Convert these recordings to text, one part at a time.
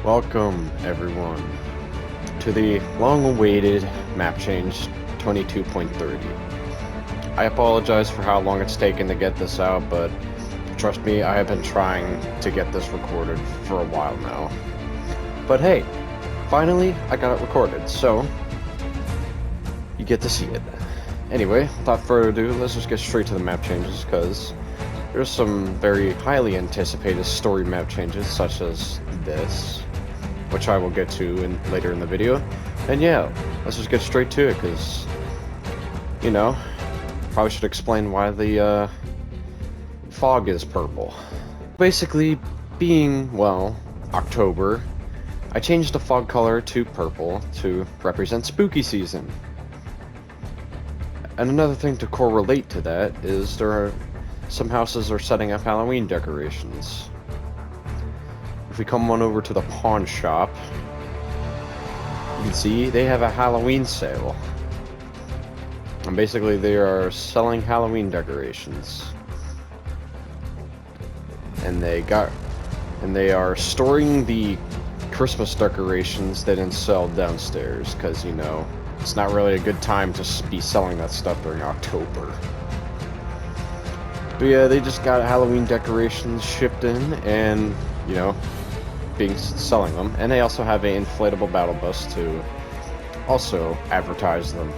Welcome, everyone, to the long-awaited map change 22.30. I apologize for how long it's taken to get this out, but trust me, I have been trying to get this recorded for a while now. But hey, finally, I got it recorded, so you get to see it. Anyway, without further ado, let's just get straight to the map changes, because there's some very highly anticipated story map changes, such as this, which I will get to later in the video. And yeah, let's just get straight to it, because, you know, probably should explain why the fog is purple. Basically, being, well, October, I changed the fog color to purple to represent spooky season. And another thing to correlate to that is some houses are setting up Halloween decorations. If we come on over to the pawn shop, you can see they have a Halloween sale. And basically they are selling Halloween decorations. And they are storing the Christmas decorations they didn't sell downstairs, because, you know, it's not really a good time to be selling that stuff during October. But yeah, they just got Halloween decorations shipped in, and, you know, selling them. And they also have an inflatable battle bus to also advertise them,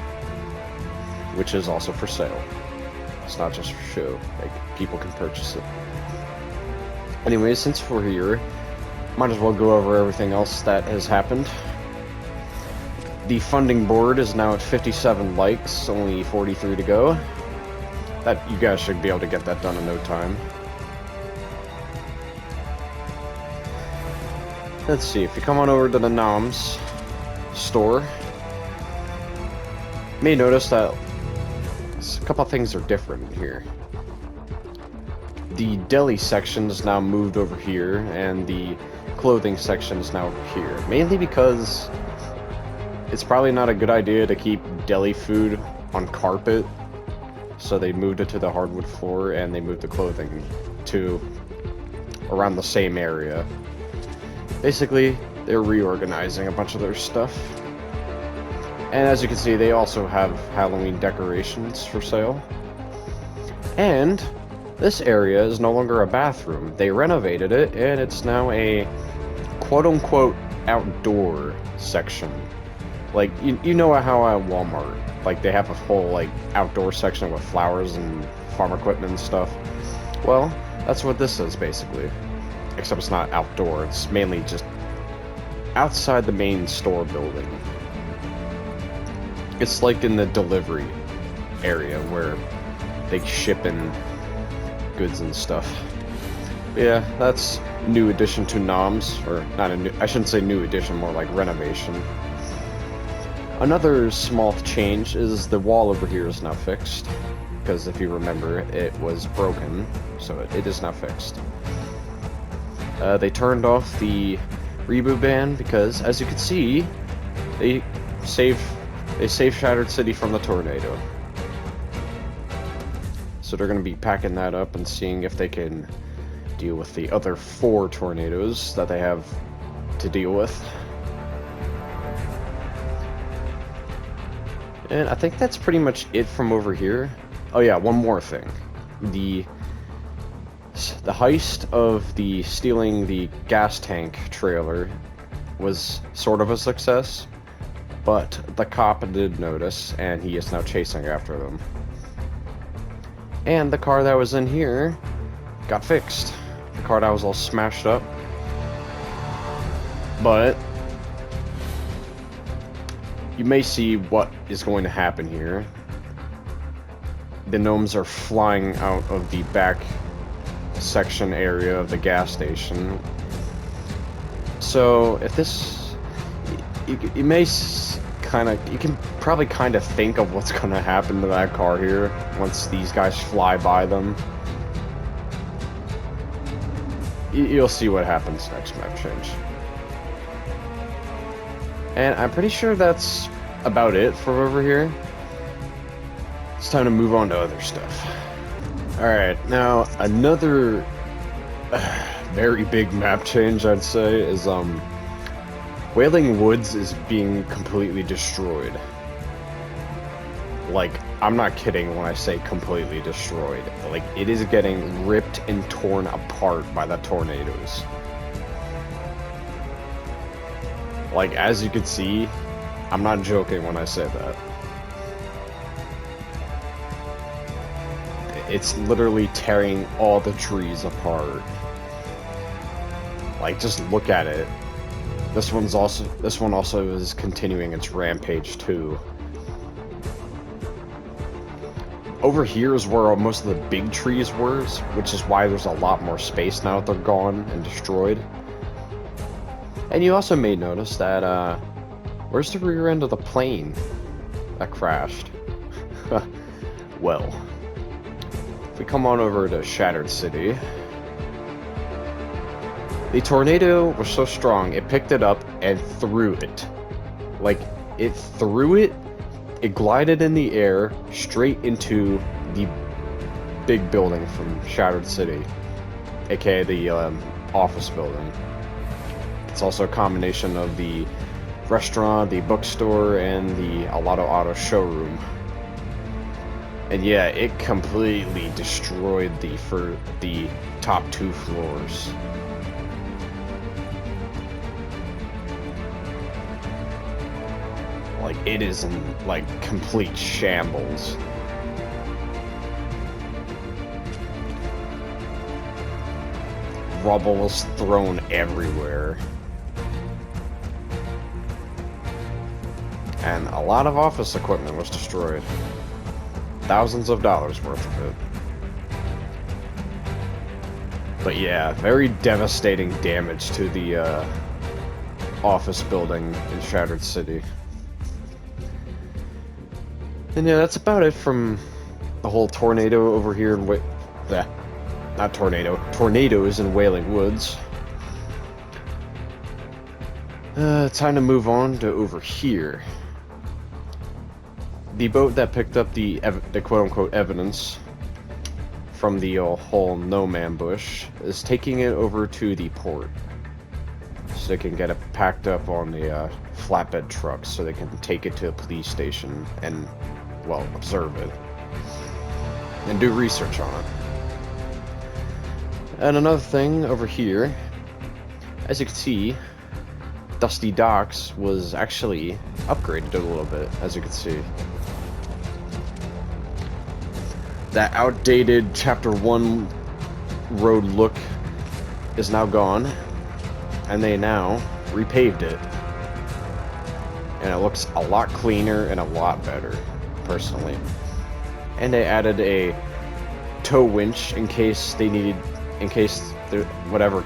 which is also for sale. It's not just for show, like, people can purchase it. Anyway, since we're here, might as well go over everything else that has happened. The funding board is now at 57 likes, only 43 to go. That you guys should be able to get that done in no time. Let's see, if you come on over to the Noms store, you may notice that a couple of things are different here. The deli section is now moved over here, and the clothing section is now over here. Mainly because it's probably not a good idea to keep deli food on carpet, so they moved it to the hardwood floor, and they moved the clothing to around the same area. Basically, they're reorganizing a bunch of their stuff. And as you can see, they also have Halloween decorations for sale. And this area is no longer a bathroom. They renovated it, and it's now a quote-unquote outdoor section. Like, you know how at Walmart, like, they have a full, like, outdoor section with flowers and farm equipment and stuff? Well, that's what this is, basically. Except it's not outdoor, it's mainly just outside the main store building. It's like in the delivery area where they ship in goods and stuff. But yeah, that's a new addition to Noms, or not a new, I shouldn't say new addition, more like renovation. Another small change is the wall over here is now fixed, because if you remember, it was broken, so it is now fixed. They turned off the reboot ban because, as you can see, they saved Shattered City from the tornado. So they're going to be packing that up and seeing if they can deal with the other 4 tornadoes that they have to deal with. And I think that's pretty much it from over here. Oh yeah, one more thing. The heist of the stealing the gas tank trailer was sort of a success, but the cop did notice, and he is now chasing after them. And the car that was in here got fixed. The car that was all smashed up. But you may see what is going to happen here. The gnomes are flying out of the back section area of the gas station. So if this, you may you can probably kind of think of what's going to happen to that car here once these guys fly by them. You'll see what happens next map change. And I'm pretty sure that's about it for over here. It's time to move on to other stuff. Alright, now another very big map change, I'd say, is Wailing Woods is being completely destroyed. Like, I'm not kidding when I say completely destroyed. Like, it is getting ripped and torn apart by the tornadoes. Like, as you can see, I'm not joking when I say that. It's literally tearing all the trees apart. Like, just look at it. This one also is continuing its rampage too. Over here is where most of the big trees were, which is why there's a lot more space now that they're gone and destroyed. And you also may notice that, where's the rear end of the plane that crashed? Well, if we come on over to Shattered City, the tornado was so strong, it picked it up and threw it. Like, it threw it, it glided in the air straight into the big building from Shattered City, aka the office building. It's also a combination of the restaurant, the bookstore, and the Alato Auto showroom. And yeah, it completely destroyed the top 2 floors. Like, it is in, like, complete shambles. Rubble was thrown everywhere. And a lot of office equipment was destroyed. Thousands of dollars worth of it. But yeah, very devastating damage to the office building in Shattered City. And yeah, that's about it from the whole tornado over here in tornadoes in Wailing Woods. Time to move on to over here. The boat that picked up the quote-unquote evidence from the whole Gnome ambush is taking it over to the port, so they can get it packed up on the flatbed trucks, so they can take it to a police station and, well, observe it and do research on it. And another thing over here, as you can see, Dusty Docks was actually upgraded a little bit, as you can see. That outdated Chapter 1 road look is now gone, and they now repaved it. And it looks a lot cleaner and a lot better, personally. And they added a tow winch in case they needed, there, whenever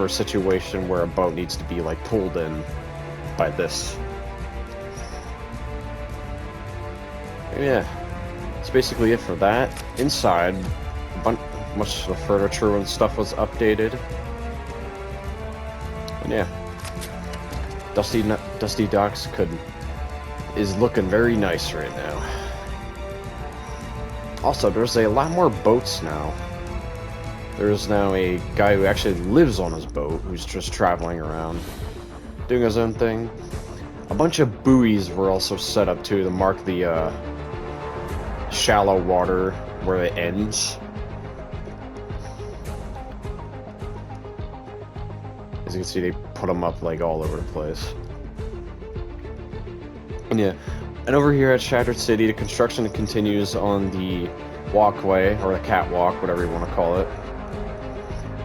situation where a boat needs to be, like, pulled in by this. Yeah. That's basically it for that. Inside, much of the furniture and stuff was updated. And yeah, Dusty Docks is looking very nice right now. Also, there's a lot more boats now. There's now a guy who actually lives on his boat, who's just traveling around, doing his own thing. A bunch of buoys were also set up too to mark the shallow water where it ends. As you can see, they put them up like all over the place. And yeah, and over here at Shattered City, the construction continues on the walkway, or the catwalk, whatever you want to call it,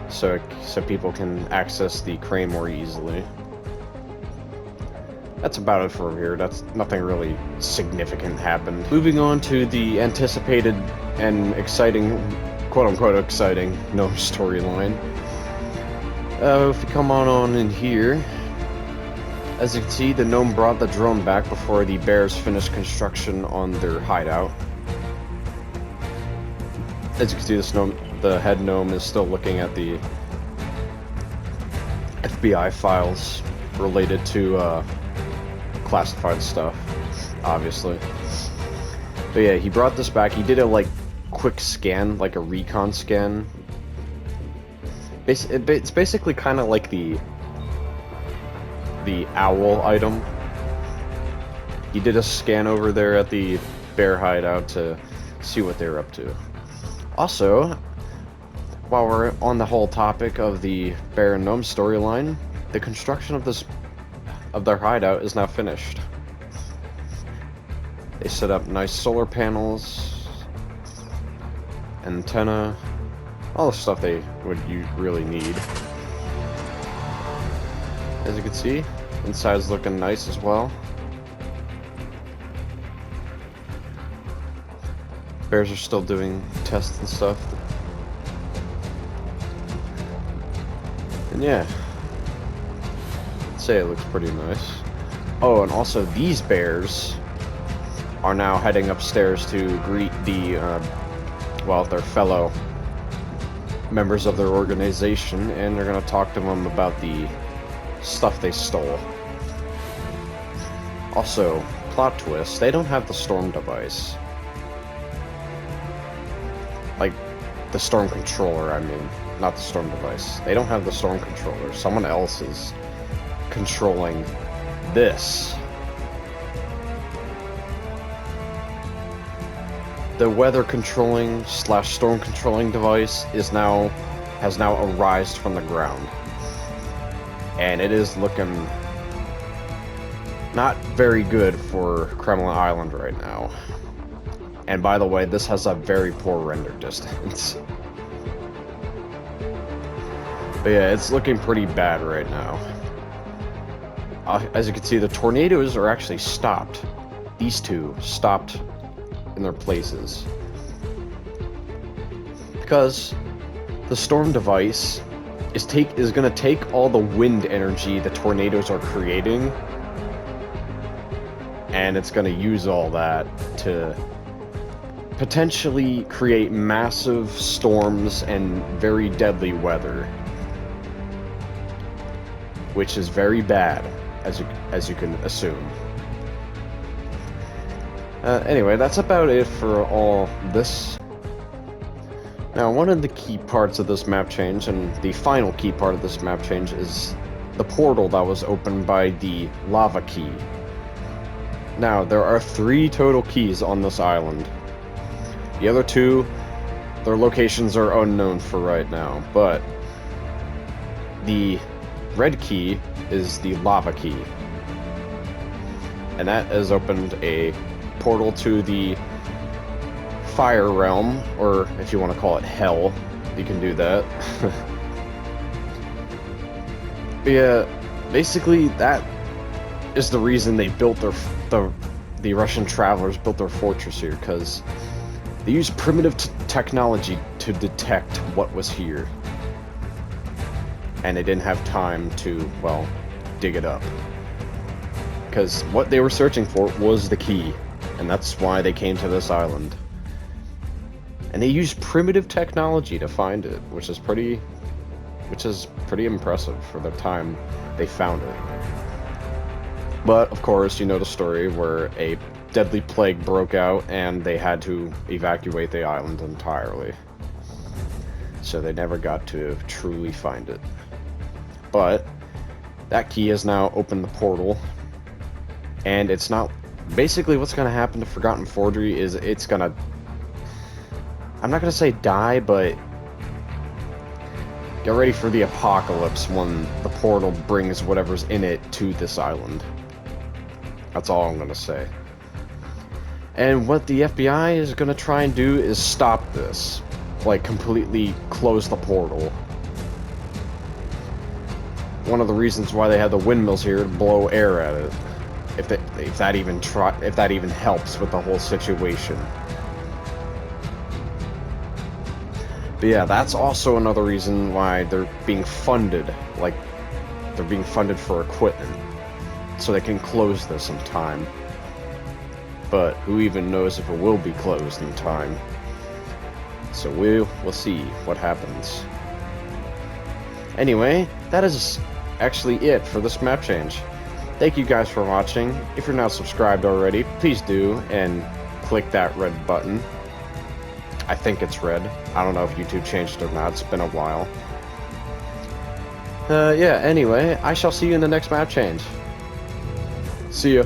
so people can access the crane more easily. That's about it for over here. That's nothing really significant happened. Moving on to the anticipated and exciting, quote-unquote exciting, Gnome storyline. If we come on in here, as you can see, the Gnome brought the drone back before the bears finished construction on their hideout. As you can see, this gnome, the head gnome, is still looking at the FBI files related to classified stuff, obviously. But yeah, he brought this back. He did a quick scan, like a recon scan. It's basically kind of like the the owl item. He did a scan over there at the bear hideout to see what they're up to. Also, while we're on the whole topic of the bear and gnome storyline, the construction of their hideout is now finished. They set up nice solar panels, antenna, all the stuff they would really need. As you can see, inside's looking nice as well. Bears are still doing tests and stuff. And yeah, I'd say it looks pretty nice. Oh, and also these bears are now heading upstairs to greet the, well, their fellow members of their organization, and they're going to talk to them about the stuff they stole. Also, plot twist, they don't have the storm device. Like, the storm controller, I mean, not the storm device. They don't have the storm controller. Someone else is controlling this. The weather controlling / storm controlling device has now arisen from the ground. And it is looking not very good for Kremlin Island right now. And by the way, this has a very poor render distance. But yeah, it's looking pretty bad right now. As you can see, the tornadoes are actually stopped. These two stopped in their places. Because the storm device is going to take all the wind energy the tornadoes are creating, and it's going to use all that to potentially create massive storms and very deadly weather, which is very bad, as you can assume. Anyway, that's about it for all this. Now, one of the key parts of this map change, and the final key part of this map change, is the portal that was opened by the lava key. Now, there are 3 total keys on this island. The other 2, their locations are unknown for right now, but the red key is the lava key. And that has opened a portal to the fire realm, or if you want to call it hell, you can do that. But yeah, basically that is the reason they built the Russian travelers built their fortress here, because they used primitive technology to detect what was here, and they didn't have time to, well, dig it up, because what they were searching for was the key, and that's why they came to this island. And they used primitive technology to find it, which is pretty impressive for the time they found it. But of course, you know the story where a deadly plague broke out and they had to evacuate the island entirely. So they never got to truly find it. But that key has now opened the portal, and it's not basically what's going to happen to Forgotten Forgery is it's going to, I'm not going to say die, but get ready for the apocalypse when the portal brings whatever's in it to this island. That's all I'm going to say. And what the FBI is going to try and do is stop this. Like, completely close the portal. One of the reasons why they have the windmills here to blow air at it. If that even helps with the whole situation. But yeah, that's also another reason why they're being funded. Like, they're being funded for equipment, so they can close this in time. But who even knows if it will be closed in time? So we'll see what happens. Anyway, that is actually it for this map change. Thank you guys for watching. If you're not subscribed already, please do, and click that red button. I think it's red. I don't know if YouTube changed it or not. It's been a while. Yeah, anyway, I shall see you in the next map change. See ya.